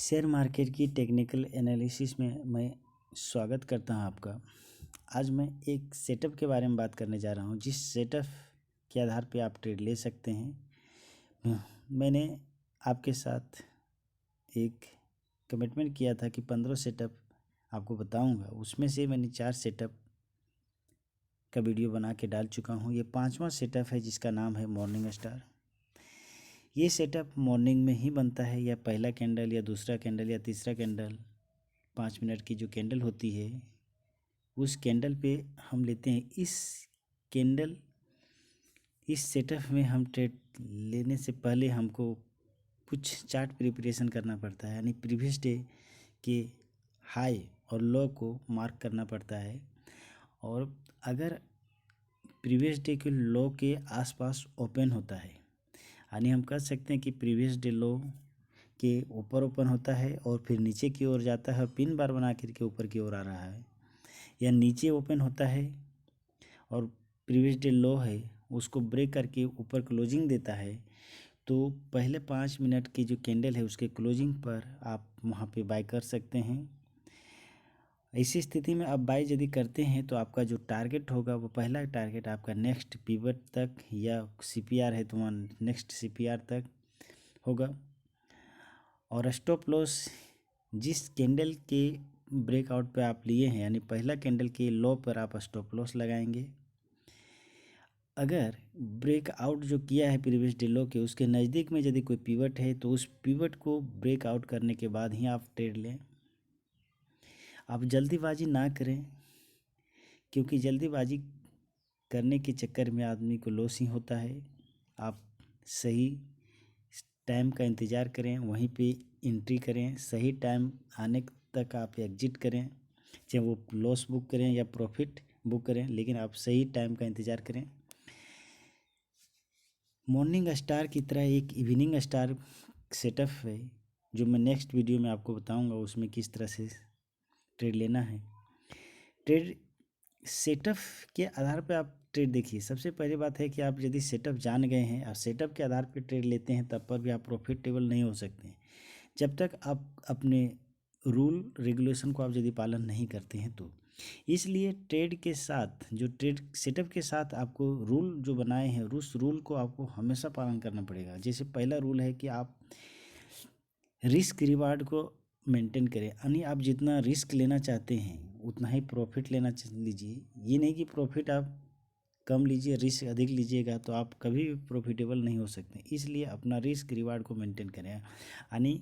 Share market की technical analysis में मैं स्वागत करता हूं आपका। आज मैं एक सेटअप के बारे में बात करने जा रहा हूं, जिस सेटअप के आधार पे आप ट्रेड ले सकते हैं। मैंने आपके साथ एक कमिटमेंट किया था कि 15 सेटअप आपको बताऊंगा। उसमें से मैंने 4 सेटअप का वीडियो बना के डाल चुका हूं। ये 5वां सेटअप है जिसका नाम है मॉर्निंग स्टार। ये सेटअप मॉर्निंग में ही बनता है, या पहला कैंडल या दूसरा कैंडल या तीसरा कैंडल, 5 मिनट की जो कैंडल होती है उस कैंडल पे हम लेते हैं। इस सेटअप में हम ट्रेड लेने से पहले हमको कुछ चार्ट प्रिपरेशन करना पड़ता है, यानी प्रीवियस डे के हाई और लो को मार्क करना पड़ता है। और अगर प्रीवियस डे के लो के आसपास ओपन होता है, यानी हम कह सकते हैं कि प्रीवियस डे लो के ऊपर ओपन होता है और फिर नीचे की ओर जाता है, पिन बार बना करके ऊपर की ओर आ रहा है, या नीचे ओपन होता है और प्रीवियस डे लो है उसको ब्रेक करके ऊपर क्लोजिंग देता है, तो पहले 5 मिनट की जो कैंडल है उसके क्लोजिंग पर आप वहाँ पे बाय कर सकते हैं। ऐसी स्थिति में आप बाय यदि करते हैं तो आपका जो टारगेट होगा वो पहला टारगेट आपका नेक्स्ट पिवट तक, या सीपीआर है तो वहाँ नेक्स्ट सीपीआर तक होगा। और स्टॉप लॉस जिस कैंडल के ब्रेकआउट पे आप लिए हैं, यानी पहला कैंडल के लो पर आप स्टॉप लॉस लगाएंगे। अगर ब्रेकआउट जो किया है प्रीवियस डे लो के उसके नज़दीक में यदि कोई पिवट है तो उस पिवट को ब्रेकआउट करने के बाद ही आप ट्रेड लें। आप जल्दीबाजी ना करें, क्योंकि जल्दीबाजी करने के चक्कर में आदमी को लॉस ही होता है। आप सही टाइम का इंतज़ार करें, वहीं पे एंट्री करें, सही टाइम आने तक आप एग्जिट करें, चाहे वो लॉस बुक करें या प्रॉफिट बुक करें, लेकिन आप सही टाइम का इंतज़ार करें। मॉर्निंग स्टार की तरह एक इवनिंग स्टार सेटअप है जो मैं नेक्स्ट वीडियो में आपको बताऊंगा, उसमें किस तरह से ट्रेड लेना है। ट्रेड सेटअप के आधार पर आप ट्रेड देखिए। सबसे पहली बात है कि आप यदि सेटअप जान गए हैं और सेटअप के आधार पर ट्रेड लेते हैं तब पर भी आप प्रॉफिटेबल नहीं हो सकते हैं, जब तक आप अपने रूल रेगुलेशन को आप यदि पालन नहीं करते हैं तो। इसलिए ट्रेड के साथ जो ट्रेड सेटअप के साथ आपको रूल जो बनाए हैं उस रूल को आपको हमेशा पालन करना पड़ेगा। जैसे पहला रूल है कि आप रिस्क रिवार्ड को मेंटेन करें, यानी आप जितना रिस्क लेना चाहते हैं उतना ही प्रॉफिट लीजिए। ये नहीं कि प्रॉफिट आप कम लीजिए, रिस्क अधिक लीजिएगा तो आप कभी भी प्रॉफिटेबल नहीं हो सकते। इसलिए अपना रिस्क रिवार्ड को मेंटेन करें, यानी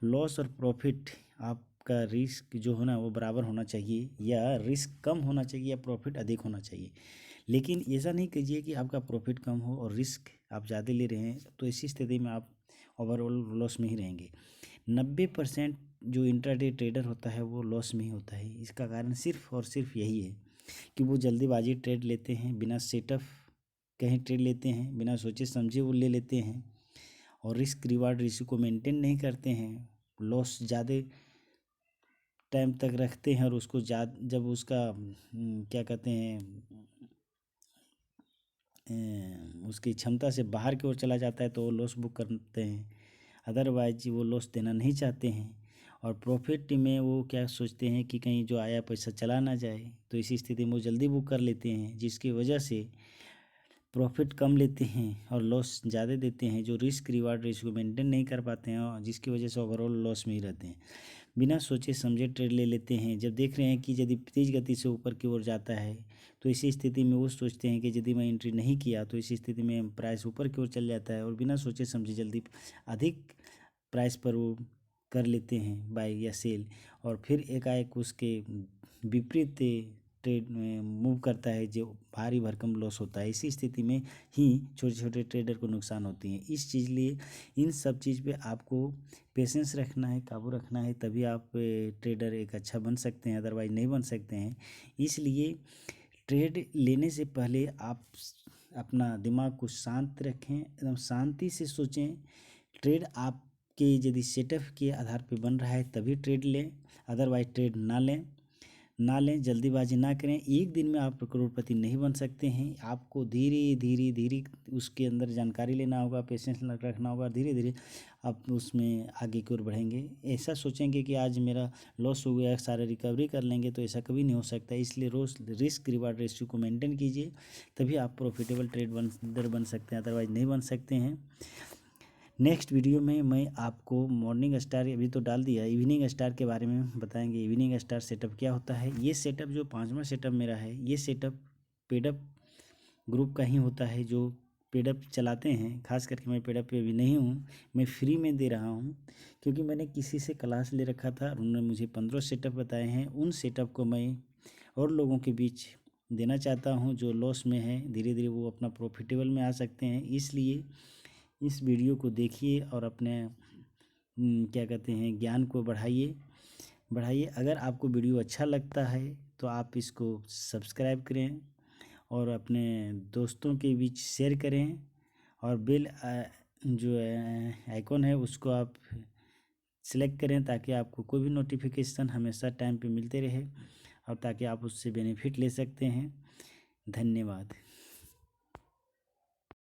लॉस और प्रॉफिट आपका रिस्क जो होना वो बराबर होना चाहिए, या रिस्क कम होना चाहिए या प्रॉफिट अधिक होना चाहिए। लेकिन ऐसा नहीं कीजिए कि आपका प्रॉफिट कम हो और रिस्क आप ज़्यादा ले रहे हैं, तो ऐसी स्थिति में आप ओवरऑल लॉस में ही रहेंगे। 90% जो इंट्राडे ट्रेडर होता है वो लॉस में ही होता है। इसका कारण सिर्फ और सिर्फ यही है कि वो जल्दीबाजी ट्रेड लेते हैं, बिना सेटअप कहीं ट्रेड लेते हैं, बिना सोचे समझे वो ले लेते हैं और रिस्क रिवार्ड रेशियो को मेंटेन नहीं करते हैं। लॉस ज़्यादा टाइम तक रखते हैं और उसको जब उसका क्या कहते हैं उसकी क्षमता से बाहर की ओर चला जाता है तो वो लॉस बुक करते हैं। अदरवाइज वो लॉस देना नहीं चाहते हैं, और प्रॉफिट में वो क्या सोचते हैं कि कहीं जो आया पैसा चला ना जाए, तो इसी स्थिति में वो जल्दी बुक कर लेते हैं, जिसकी वजह से प्रॉफिट कम लेते हैं और लॉस ज़्यादा देते हैं। जो रिस्क रिवार्ड रेशियो मेंटेन नहीं कर पाते हैं और जिसकी वजह से ओवरऑल लॉस में ही रहते हैं। बिना सोचे समझे ट्रेड ले लेते हैं। जब देख रहे हैं कि यदि तेज गति से ऊपर की ओर जाता है तो इसी स्थिति में वो सोचते हैं कि यदि मैं एंट्री नहीं किया तो इसी स्थिति में प्राइस ऊपर की ओर चल जाता है, और बिना सोचे समझे जल्दी अधिक प्राइस पर वो कर लेते हैं बाय या सेल, और फिर एकाएक उसके विपरीत ट्रेड में मूव करता है जो भारी भरकम लॉस होता है। इसी स्थिति में ही छोटे छोटे ट्रेडर को नुकसान होती है। इस चीज़ लिए इन सब चीज़ पे आपको पेशेंस रखना है, काबू रखना है, तभी आप ट्रेडर एक अच्छा बन सकते हैं, अदरवाइज नहीं बन सकते हैं। इसलिए ट्रेड लेने से पहले आप अपना दिमाग को शांत रखें, एकदम शांति से सोचें। ट्रेड आपके यदि सेटअप के आधार पर बन रहा है तभी ट्रेड लें, अदरवाइज ट्रेड ना लें। जल्दीबाजी ना करें। एक दिन में आप करोड़पति नहीं बन सकते हैं। आपको धीरे धीरे धीरे उसके अंदर जानकारी लेना होगा, पेशेंस रखना होगा, धीरे धीरे आप उसमें आगे की ओर बढ़ेंगे। ऐसा सोचेंगे कि आज मेरा लॉस हो गया, सारा रिकवरी कर लेंगे, तो ऐसा कभी नहीं हो सकता। इसलिए रोज़ रिस्क रिवार्ड रेशियो को मेंटेन कीजिए, तभी आप प्रॉफिटेबल ट्रेडर बन सकते हैं, अदरवाइज नहीं बन सकते हैं। नेक्स्ट वीडियो में मैं आपको मॉर्निंग स्टार, अभी तो डाल दिया, इवनिंग स्टार के बारे में बताएंगे। इवनिंग स्टार सेटअप क्या होता है। ये सेटअप जो 5वां सेटअप मेरा है, ये सेटअप पेडअप ग्रुप का ही होता है, जो पेडअप चलाते हैं। खास करके मैं पेडअप पे अभी नहीं हूँ, मैं फ्री में दे रहा हूँ, क्योंकि मैंने किसी से क्लास ले रखा था और उन्होंने मुझे 15 सेटअप बताए हैं। उन सेटअप को मैं और लोगों के बीच देना चाहता हूँ जो लॉस में है, धीरे धीरे वो अपना प्रॉफिटेबल में आ सकते हैं। इसलिए इस वीडियो को देखिए और अपने क्या कहते हैं, ज्ञान को बढ़ाइए। अगर आपको वीडियो अच्छा लगता है तो आप इसको सब्सक्राइब करें और अपने दोस्तों के बीच शेयर करें, और बेल जो आइकॉन है उसको आप सेलेक्ट करें, ताकि आपको कोई भी नोटिफिकेशन हमेशा टाइम पे मिलते रहे और ताकि आप उससे बेनिफिट ले सकते हैं। धन्यवाद।